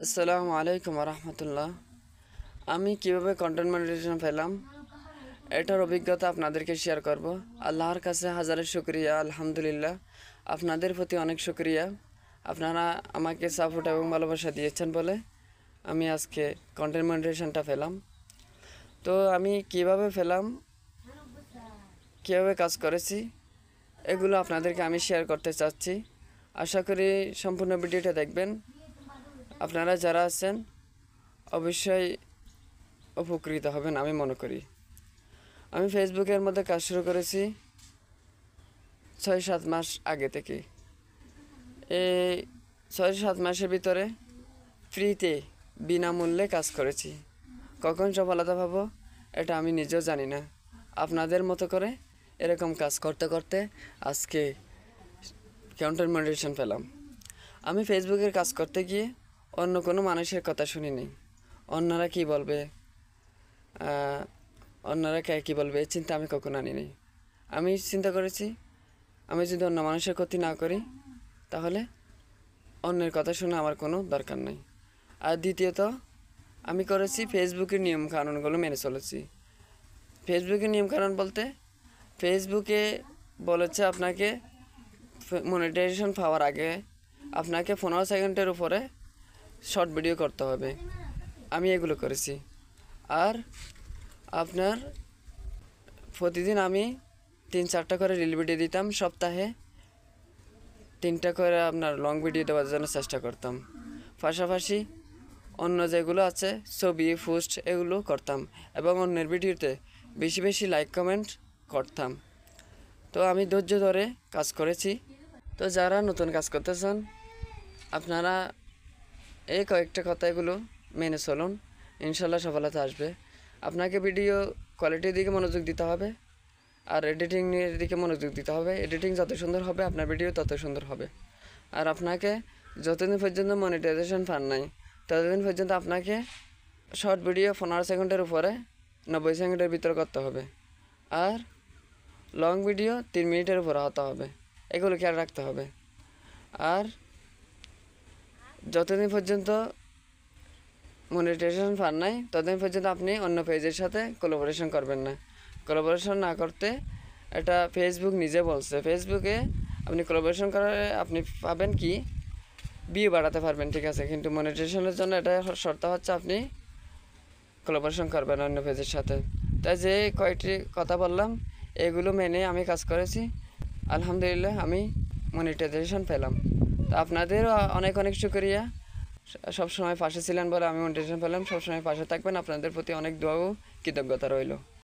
আসসালামু আলাইকুম রহমতুল্লাহ। আমি কিভাবে কন্টেন্ট মনিটাইজেশন পেলাম এটার অভিজ্ঞতা আপনাদেরকে শেয়ার করব। আল্লাহর কাছে হাজারের শুকরিয়া, আলহামদুলিল্লাহ। আপনাদের প্রতি অনেক শুকরিয়া, আপনারা আমাকে সাপোর্ট এবং ভালোবাসা দিয়েছেন বলে আমি আজকে কন্টেন্ট মনিটাইজেশনটা পেলাম। তো আমি কিভাবে পেলাম, কীভাবে কাজ করেছি, এগুলো আপনাদেরকে আমি শেয়ার করতে চাচ্ছি। আশা করি সম্পূর্ণ ভিডিওটা দেখবেন। আপনারা যারা আছেন অবশ্যই উপকৃত হবেন আমি মনে করি। আমি ফেসবুকের মধ্যে কাজ শুরু করেছি 6-7 মাস আগে থেকে। এই 6-7 মাসের ভিতরে ফ্রিতে বিনামূল্যে কাজ করেছি। কখন সফলতা পাবো এটা আমি নিজেও জানি না। আপনাদের মতো করে এরকম কাজ করতে করতে আজকে কন্টেন্ট মনিটাইজেশন পেলাম। আমি ফেসবুকের কাজ করতে গিয়ে অন্য কোনো মানুষের কথা শুনিনি। অন্যরা কি বলবে, অন্যরা কী বলবে এই চিন্তা আমি কখনো আনিনি। আমি চিন্তা করেছি আমি যদি অন্য মানুষের ক্ষতি না করি তাহলে অন্যের কথা শুনে আমার কোনো দরকার নেই। আর দ্বিতীয়ত আমি করেছি ফেসবুকের নিয়ম কানুনগুলো মেনে চলেছি। ফেসবুকের নিয়ম কানুন বলতে ফেসবুকে বলেছে আপনাকে মনিটাইজেশন পাওয়ার আগে আপনাকে 15 সেকেন্ডের উপরে শর্ট ভিডিও করতে হবে। আমি এগুলো করেছি। আর আপনার প্রতিদিন আমি 3-4টা করে রিল ভিডিও দিতাম, সপ্তাহে 3টা করে আপনার লং ভিডিও দেওয়ার জন্য চেষ্টা করতাম। পাশাপাশি অন্য যেগুলো আছে ছবি পোস্ট এগুলো করতাম এবং অন্যের ভিডিওতে বেশি বেশি লাইক কমেন্ট করতাম। তো আমি ধৈর্য ধরে কাজ করেছি। তো যারা নতুন কাজ করতে চান আপনারা এই কয়েকটা কথাগুলো মেনে চলুন, ইনশাল্লাহ সফলতা আসবে। আপনাকে ভিডিও কোয়ালিটির দিকে মনোযোগ দিতে হবে আর এডিটিংয়ের দিকে মনোযোগ দিতে হবে। এডিটিং যত সুন্দর হবে আপনার ভিডিও তত সুন্দর হবে। আর আপনাকে যতদিন পর্যন্ত মনিটাইজেশন পান নাই ততদিন পর্যন্ত আপনাকে শর্ট ভিডিও 15 সেকেন্ডের উপরে 90 সেকেন্ডের ভিতরে করতে হবে। আর লং ভিডিও 3 মিনিটের উপরে হতে হবে। এগুলো খেয়াল রাখতে হবে। আর যতদিন পর্যন্ত মনিটাইজেশন পান নাই ততদিন পর্যন্ত আপনি অন্য পেজের সাথে কোলাবোরেশন করবেন না। কোলাবোরেশন না করতে এটা ফেসবুক নিজে বলছে। ফেসবুকে আপনি কোলাবোরেশন করে আপনি পাবেন কি ভিউ বাড়াতে পারবেন, ঠিক আছে, কিন্তু মনিটাইজেশনের জন্য এটা শর্ত হচ্ছে আপনি কোলাবোরেশন করবেন অন্য পেজের সাথে। তাই যে কয়েকটি কথা বললাম এগুলো মেনে আমি কাজ করেছি, আলহামদুলিল্লাহ আমি মনিটাইজেশন পেলাম। তো আপনাদেরও অনেক অনেক শুকরিয়া, সবসময় পাশে ছিলেন বলে আমি মনিটাইজেশন পেলাম। সবসময় পাশে থাকবেন, আপনাদের প্রতি অনেক দোয়া ও কৃতজ্ঞতা রইল।